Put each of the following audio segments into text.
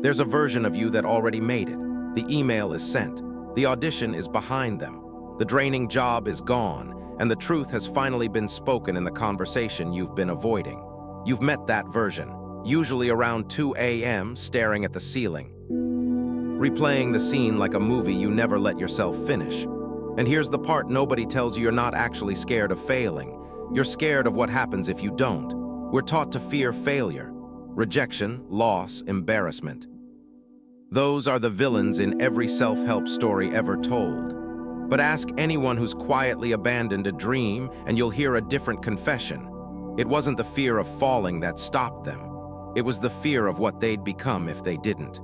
There's a version of you that already made it. The email is sent. The audition is behind them. The draining job is gone, and the truth has finally been spoken in the conversation you've been avoiding. You've met that version, usually around 2 a.m., staring at the ceiling, replaying the scene like a movie you never let yourself finish. And here's the part nobody tells you: you're not actually scared of failing. You're scared of what happens if you don't. We're taught to fear failure, rejection, loss, embarrassment. Those are the villains in every self-help story ever told. But ask anyone who's quietly abandoned a dream and you'll hear a different confession. It wasn't the fear of falling that stopped them. It was the fear of what they'd become if they didn't.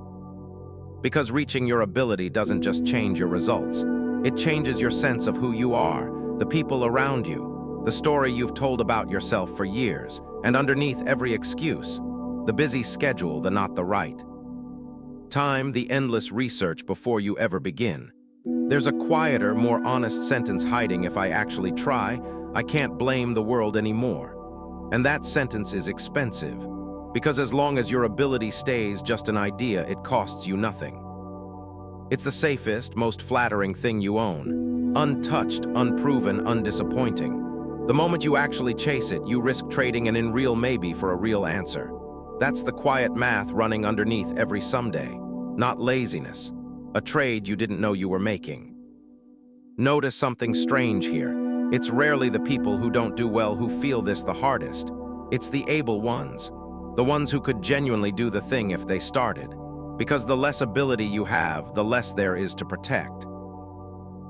Because reaching your ability doesn't just change your results. It changes your sense of who you are, the people around you, the story you've told about yourself for years, and underneath every excuse, the busy schedule, the not the right time, the endless research before you ever begin. There's a quieter, more honest sentence hiding: if I actually try, I can't blame the world anymore. And that sentence is expensive, because as long as your ability stays just an idea, it costs you nothing. It's the safest, most flattering thing you own. Untouched, unproven, undisappointing. The moment you actually chase it, you risk trading an unreal maybe for a real answer. That's the quiet math running underneath every someday. Not laziness. A trade you didn't know you were making. Notice something strange here. It's rarely the people who don't do well who feel this the hardest. It's the able ones. The ones who could genuinely do the thing if they started. Because the less ability you have, the less there is to protect.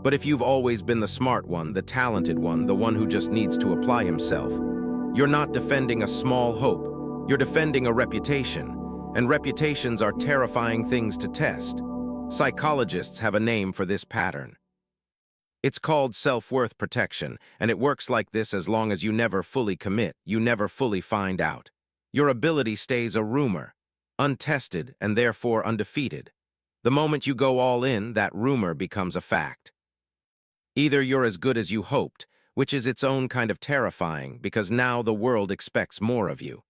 But if you've always been the smart one, the talented one, the one who just needs to apply himself, you're not defending a small hope. You're defending a reputation. And reputations are terrifying things to test. Psychologists have a name for this pattern. It's called self-worth protection, and it works like this: as long as you never fully commit, you never fully find out. Your ability stays a rumor, untested and therefore undefeated. The moment you go all in, that rumor becomes a fact. Either you're as good as you hoped, which is its own kind of terrifying because now the world expects more of you.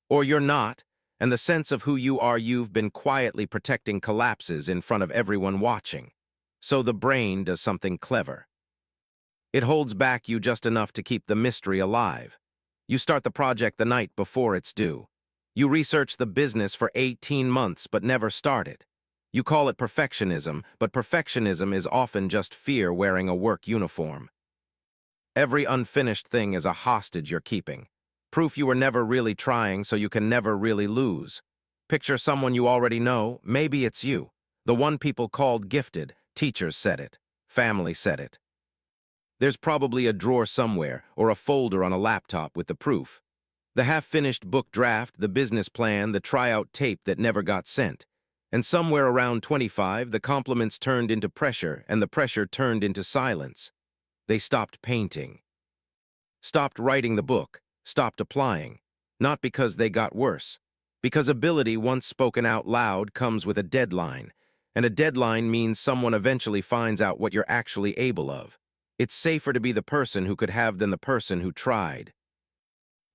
Or you're not, and the sense of who you are you've been quietly protecting collapses in front of everyone watching. So the brain does something clever. It holds back you just enough to keep the mystery alive. You start the project the night before it's due. You research the business for 18 months but never start it. You call it perfectionism, but perfectionism is often just fear wearing a work uniform. Every unfinished thing is a hostage you're keeping. Proof you were never really trying, so you can never really lose. Picture someone you already know. Maybe it's you. The one people called gifted. Teachers said it. Family said it. There's probably a drawer somewhere, or a folder on a laptop with the proof. The half-finished book draft, the business plan, the tryout tape that never got sent. And somewhere around 25, the compliments turned into pressure, and the pressure turned into silence. They stopped painting. Stopped writing the book. Stopped applying. Not because they got worse. Because ability, once spoken out loud, comes with a deadline. And a deadline means someone eventually finds out what you're actually able of. It's safer to be the person who could have than the person who tried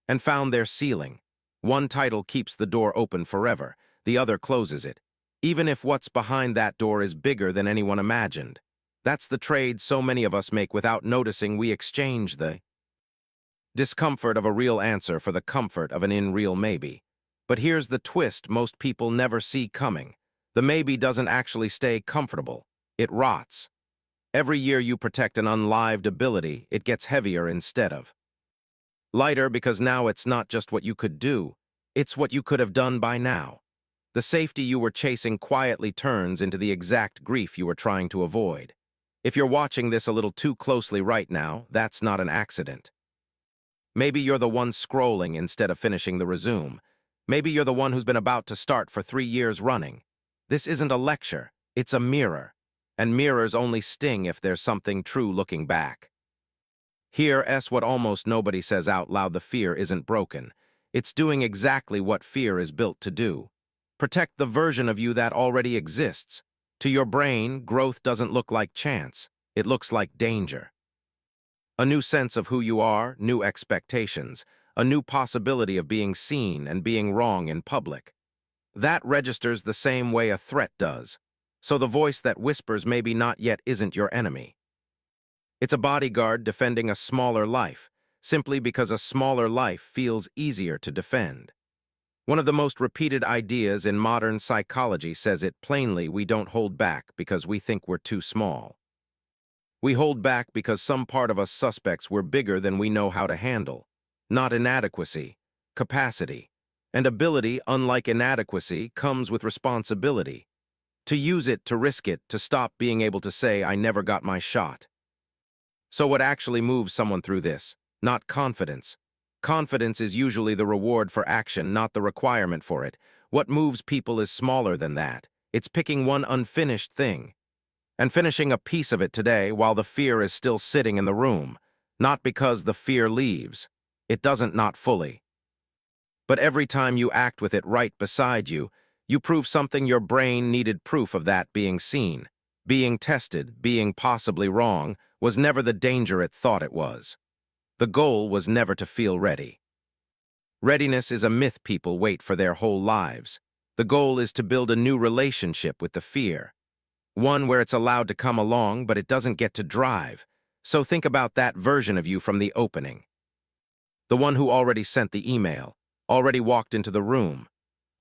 and found their ceiling. One title keeps the door open forever. The other closes it. Even if what's behind that door is bigger than anyone imagined. That's the trade so many of us make without noticing. We exchange the discomfort of a real answer for the comfort of an unreal maybe. But here's the twist most people never see coming. The maybe doesn't actually stay comfortable. It rots. Every year you protect an unlived ability, it gets heavier instead of lighter, because now it's not just what you could do, it's what you could have done by now. The safety you were chasing quietly turns into the exact grief you were trying to avoid. If you're watching this a little too closely right now, that's not an accident. Maybe you're the one scrolling instead of finishing the resume. Maybe you're the one who's been about to start for 3 years running. This isn't a lecture, it's a mirror. And mirrors only sting if there's something true looking back. Here's what almost nobody says out loud: the fear isn't broken. It's doing exactly what fear is built to do. Protect the version of you that already exists. To your brain, growth doesn't look like chance. It looks like danger. A new sense of who you are, new expectations, a new possibility of being seen and being wrong in public. That registers the same way a threat does. So the voice that whispers maybe not yet isn't your enemy. It's a bodyguard defending a smaller life, simply because a smaller life feels easier to defend. One of the most repeated ideas in modern psychology says it plainly: we don't hold back because we think we're too small. We hold back because some part of us suspects we're bigger than we know how to handle. Not inadequacy, capacity. And ability, unlike inadequacy, comes with responsibility. To use it, to risk it, to stop being able to say, I never got my shot. So what actually moves someone through this? Not confidence. Confidence is usually the reward for action, not the requirement for it. What moves people is smaller than that. It's picking one unfinished thing and finishing a piece of it today while the fear is still sitting in the room. Not because the fear leaves. It doesn't, not fully. But every time you act with it right beside you, you prove something your brain needed proof of, that being seen. Being tested, being possibly wrong, was never the danger it thought it was. The goal was never to feel ready. Readiness is a myth people wait for their whole lives. The goal is to build a new relationship with the fear. One where it's allowed to come along, but it doesn't get to drive. So think about that version of you from the opening. The one who already sent the email, already walked into the room,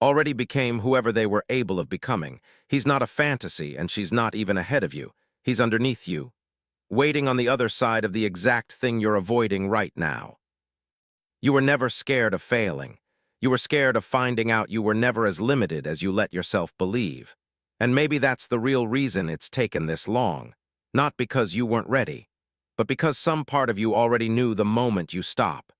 already became whoever they were able of becoming. He's not a fantasy, and she's not even ahead of you. He's underneath you, waiting on the other side of the exact thing you're avoiding right now. You were never scared of failing. You were scared of finding out you were never as limited as you let yourself believe. And maybe that's the real reason it's taken this long. Not because you weren't ready, but because some part of you already knew the moment you stop.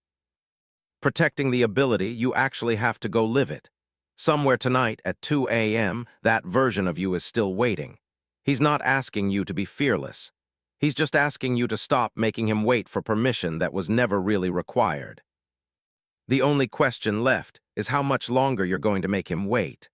Protecting the ability, you actually have to go live it. Somewhere tonight at 2 a.m., that version of you is still waiting. He's not asking you to be fearless. He's just asking you to stop making him wait for permission that was never really required. The only question left is how much longer you're going to make him wait.